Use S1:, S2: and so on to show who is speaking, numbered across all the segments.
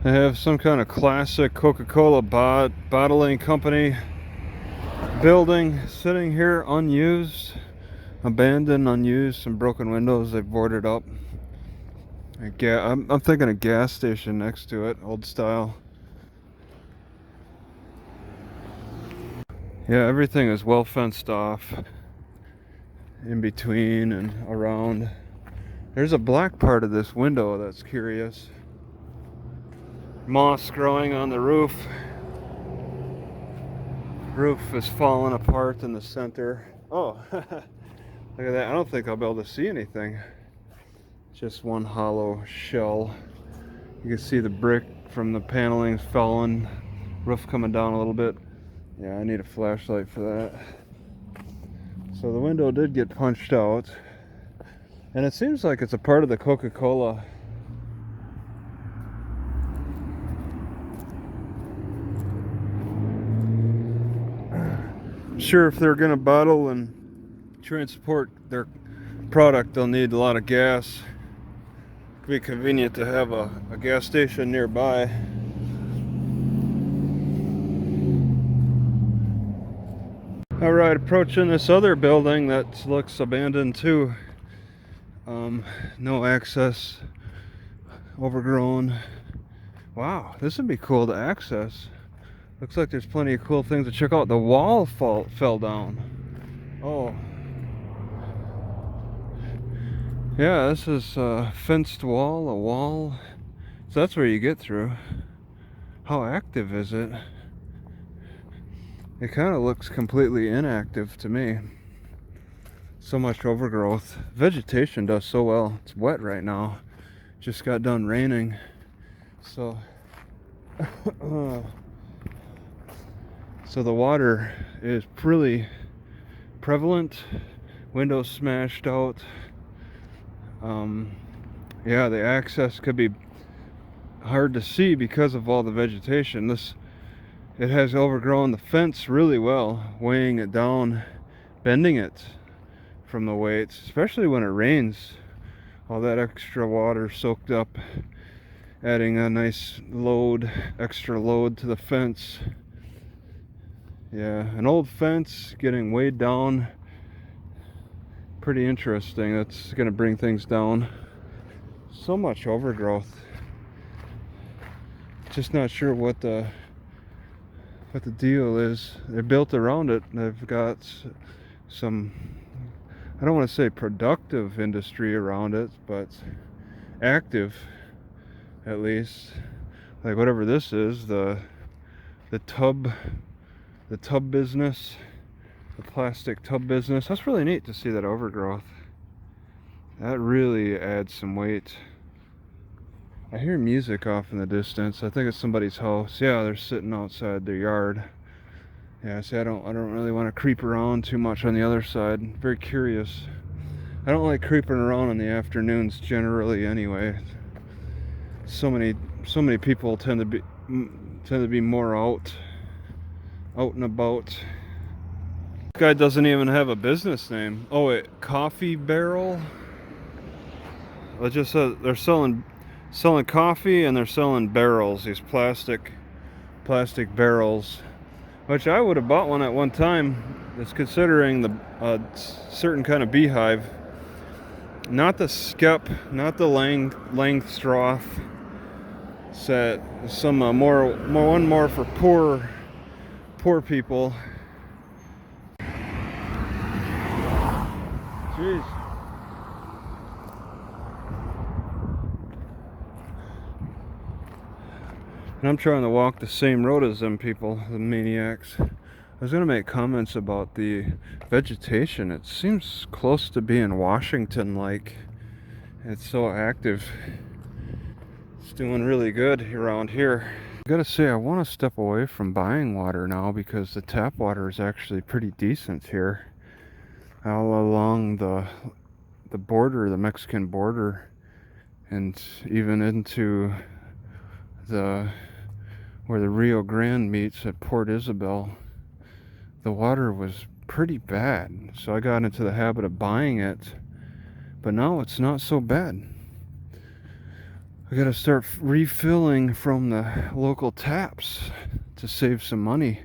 S1: They have some kind of classic Coca-Cola bottling company building sitting here unused, abandoned, unused, some broken windows they've boarded up. I'm thinking a gas station next to it, old style. Yeah, everything is well fenced off in between and around. There's a black part of this window that's curious. Moss growing on the roof. Roof is falling apart in the center. Oh, look at that. I don't think I'll be able to see anything. Just one hollow shell. You can see the brick from the paneling's fallen. Roof coming down a little bit. Yeah, I need a flashlight for that. So the window did get punched out. And it seems like it's a part of the Coca-Cola. I'm sure if they're gonna bottle and transport their product, they'll need a lot of gas. It'd be convenient to have a gas station nearby. Alright, approaching this other building that looks abandoned too. No access, overgrown. Wow, this would be cool to access. Looks like there's plenty of cool things to check out. The wall fell down. Oh. Yeah, this is a fenced wall, a wall. So that's where you get through. How active is it? It kind of looks completely inactive to me. So much overgrowth. Vegetation does so well. It's wet right now. Just got done raining. So so the water is really prevalent. Windows smashed out. Yeah, the access could be hard to see because of all the vegetation. It has overgrown the fence really well, weighing it down, bending it from the weight, especially when it rains. All that extra water soaked up, adding a nice extra load to the fence. Yeah, an old fence getting weighed down. Pretty interesting. That's going to bring things down. So much overgrowth. Just not sure what the deal is. They're built around it. They've got some, I don't want to say productive industry around it, but active at least. Like whatever this is, the tub business, the plastic tub business. That's really neat to see that overgrowth. That really adds some weight. I hear music off in the distance. I think it's somebody's house. Yeah, they're sitting outside their yard. Yeah, see, I don't really want to creep around too much on the other side. I'm very curious. I don't like creeping around in the afternoons generally anyway. So many people tend to be more out and about. This guy doesn't even have a business name. Oh wait, Coffee Barrel. It just says they're selling coffee and they're selling barrels, these plastic barrels, which I would have bought one at one time. It's considering the certain kind of beehive, not the skep, not the Langstroth set. Some one more for poor people. Jeez. And I'm trying to walk the same road as them people, the maniacs. I was going to make comments about the vegetation. It seems close to being Washington-like. It's so active. It's doing really good around here. I gotta say, I want to step away from buying water now because the tap water is actually pretty decent here. All along the border, the Mexican border, and even into where the Rio Grande meets at Port Isabel, the water was pretty bad. So I got into the habit of buying it, but now it's not so bad. We gotta start refilling from the local taps to save some money.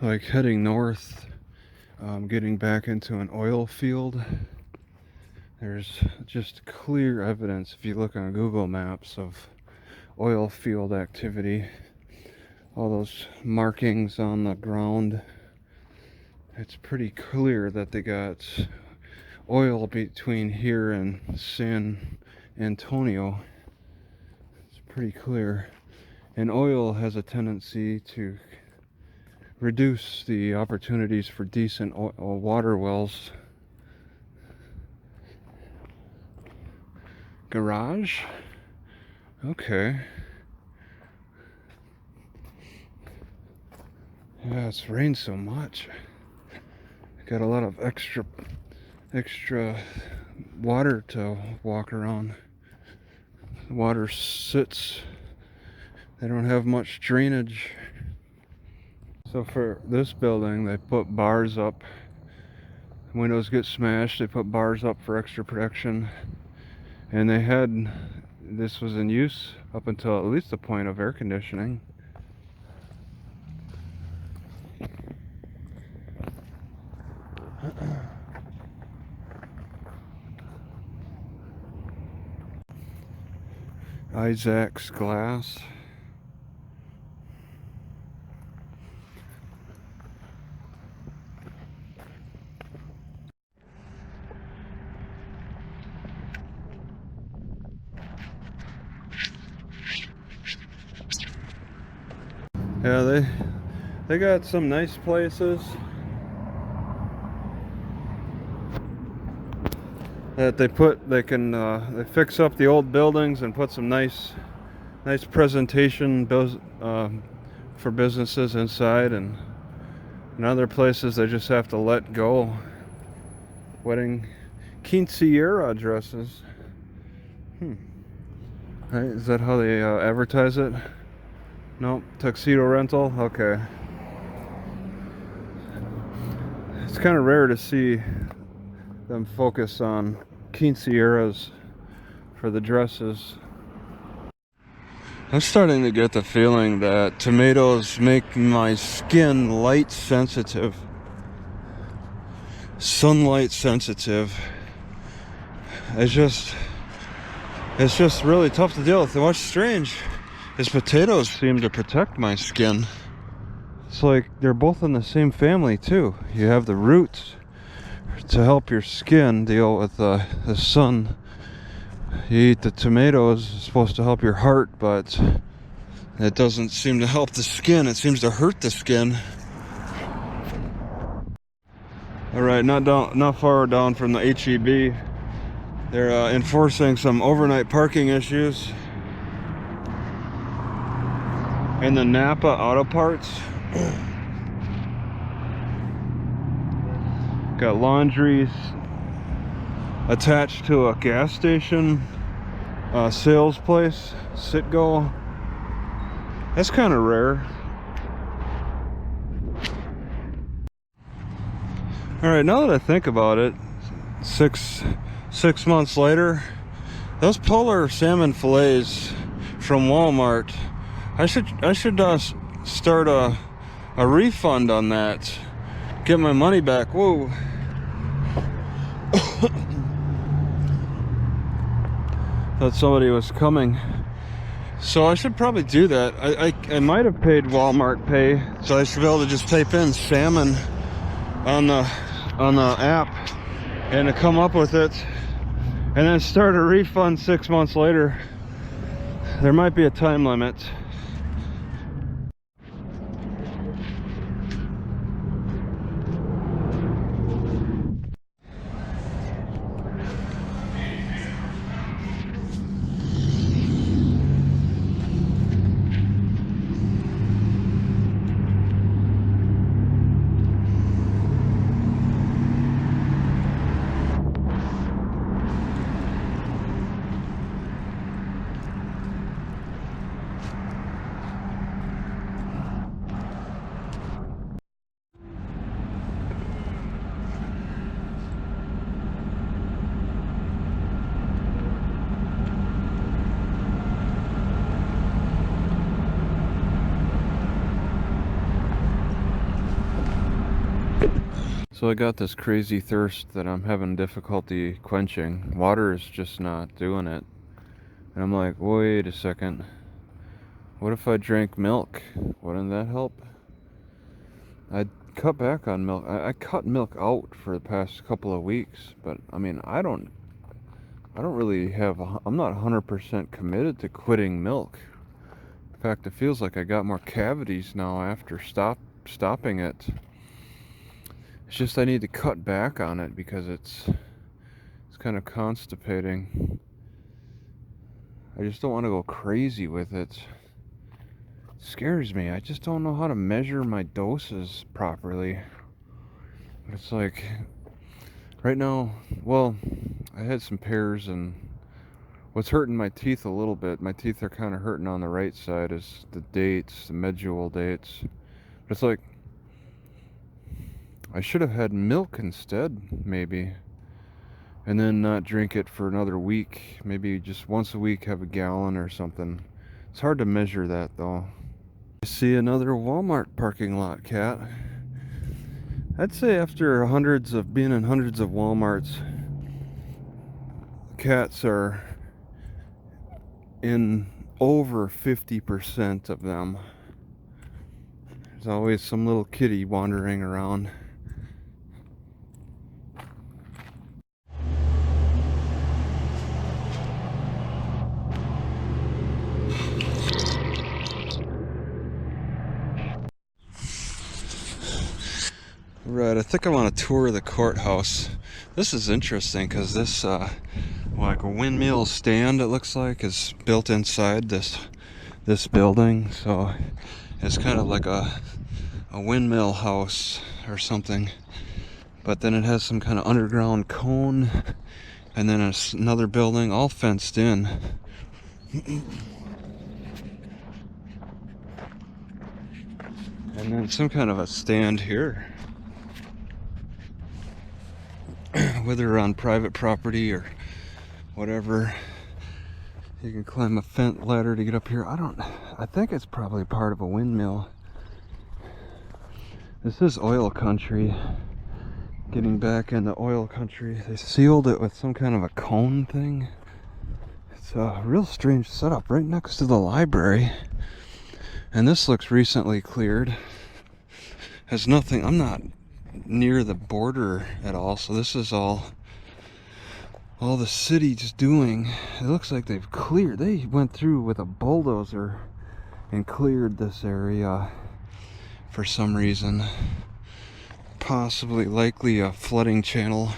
S1: Like heading north, getting back into an oil field. There's just clear evidence, if you look on Google Maps, of oil field activity. All those markings on the ground. It's pretty clear that they got oil between here and San Antonio. It's pretty clear. And oil has a tendency to reduce the opportunities for decent water wells. Garage? Okay. Yeah, it's rained so much. Got a lot of extra water to walk around. The water sits. They don't have much drainage. So for this building, they put bars up. Windows get smashed, they put bars up for extra protection. And they had, this was in use up until at least the point of air conditioning. Isaac's glass. Yeah, they got some nice places that they fix up the old buildings and put some nice presentation for businesses inside, and in other places they just have to let go. Wedding quinceañera dresses. Right, is that how they advertise it? Nope, tuxedo rental. Okay. It's kind of rare to see them focus on quinceañeras for the dresses. I'm starting to get the feeling that tomatoes make my skin light sensitive, sunlight sensitive. It's just really tough to deal with. And what's strange is potatoes seem to protect my skin. It's like they're both in the same family too. You have the roots to help your skin deal with the sun. You eat the tomatoes, it's supposed to help your heart, but it doesn't seem to help the skin. It seems to hurt the skin. All right, not far down from the HEB, they're enforcing some overnight parking issues in the Napa Auto Parts. Got laundries attached to a gas station, sales place, Citgo. That's kind of rare. All right, now that I think about it, six months later, those polar salmon fillets from Walmart, I should start a refund on that, get my money back. Whoa. Thought somebody was coming, so I should probably do that. I might have paid Walmart Pay, so I should be able to just type in salmon on the app and to come up with it, and then start a refund 6 months later. There might be a time limit. So I got this crazy thirst that I'm having difficulty quenching. Water is just not doing it. And I'm like, wait a second. What if I drank milk? Wouldn't that help? I'd cut back on milk. I cut milk out for the past couple of weeks, but I mean, I don't really have, I'm not 100% committed to quitting milk. In fact, it feels like I got more cavities now after stopping it. It's just I need to cut back on it because it's kind of constipating. I just don't want to go crazy with it. It scares me. I just don't know how to measure my doses properly. But it's like right now, well, I had some pears, and what's hurting my teeth a little bit, my teeth are kind of hurting on the right side, is the dates, the medjool dates. But it's like I should have had milk instead, maybe, and then not drink it for another week. Maybe just once a week have a gallon or something. It's hard to measure that though. I see another Walmart parking lot, Cat. I'd say after being in hundreds of Walmarts, cats are in over 50% of them. There's always some little kitty wandering around. Right, I think I want to tour the courthouse. This is interesting because this like a windmill stand, it looks like, is built inside this building. So it's kind of like a windmill house or something. But then it has some kind of underground cone, and then it's another building all fenced in. And then some kind of a stand here. Whether on private property or whatever, you can climb a fence ladder to get up here. I think it's probably part of a windmill. This is oil country. Getting back into oil country. They sealed it with some kind of a cone thing. It's a real strange setup right next to the library. And this looks recently cleared. Has nothing, I'm not near the border at all, so this is all the city's doing. It looks like they've cleared, they went through with a bulldozer and cleared this area for some reason, possibly likely a flooding channel.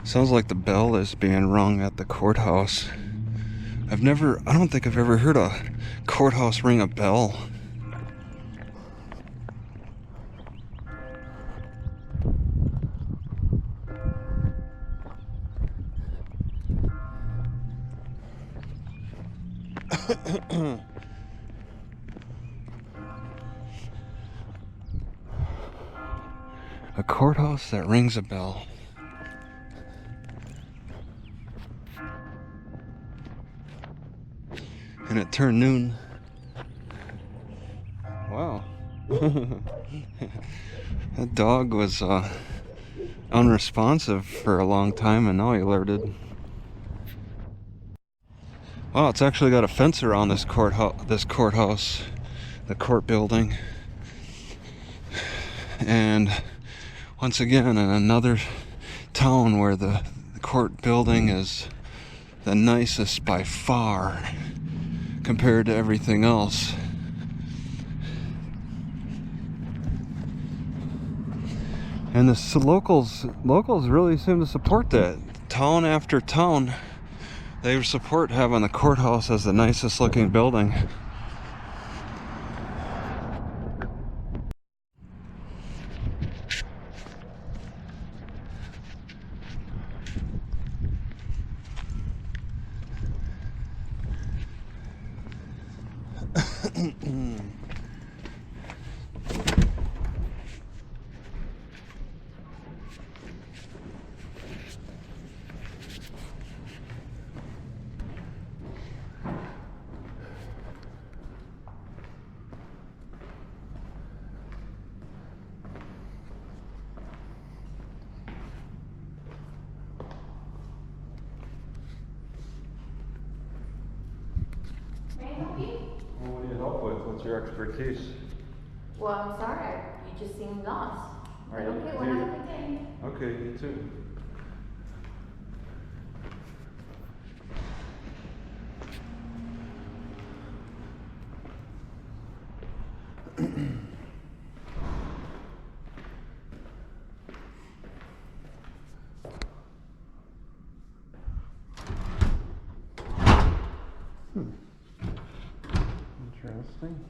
S1: Sounds like the bell is being rung at the courthouse. I don't think I've ever heard a courthouse ring a bell. A courthouse that rings a bell. And it turned noon. Wow. That dog was unresponsive for a long time, and now he alerted. Wow, it's actually got a fence around this courthouse, the court building. And once again, in another town where the court building is the nicest by far compared to everything else. And the locals really seem to support that. Town after town, they support having the courthouse as the nicest looking building. your expertise.
S2: Well, I'm sorry. You just seemed lost. But okay, well, have a good day.
S1: Okay, you too. Interesting.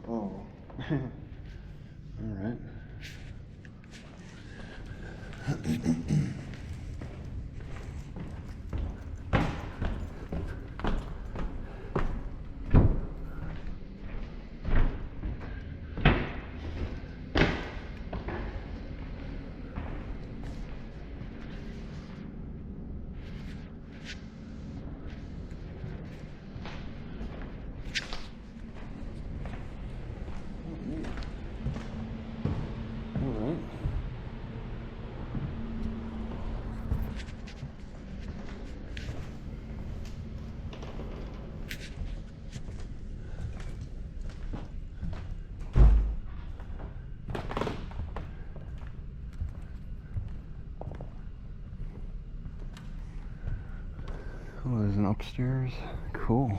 S1: Oh, all right. Oh, there's an upstairs. Cool.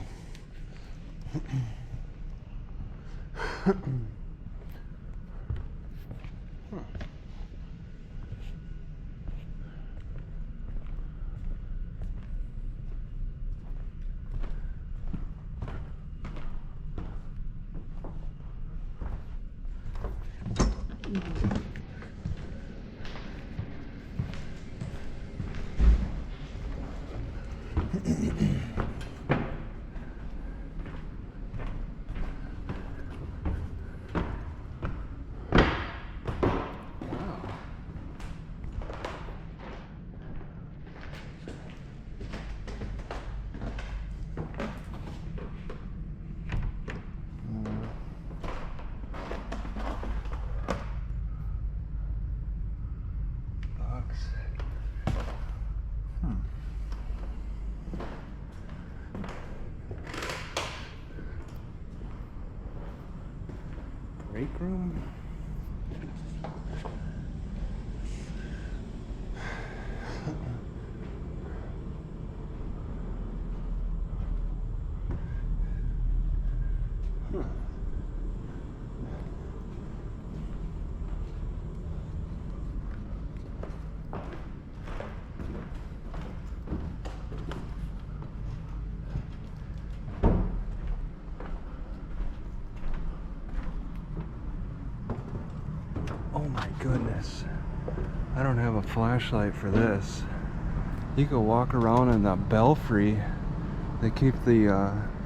S1: Break room. Oh my goodness. I don't have a flashlight for this. You could walk around in the Belfry. They keep the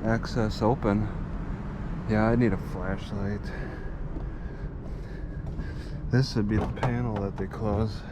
S1: access open. Yeah, I need a flashlight. This would be the panel that they close.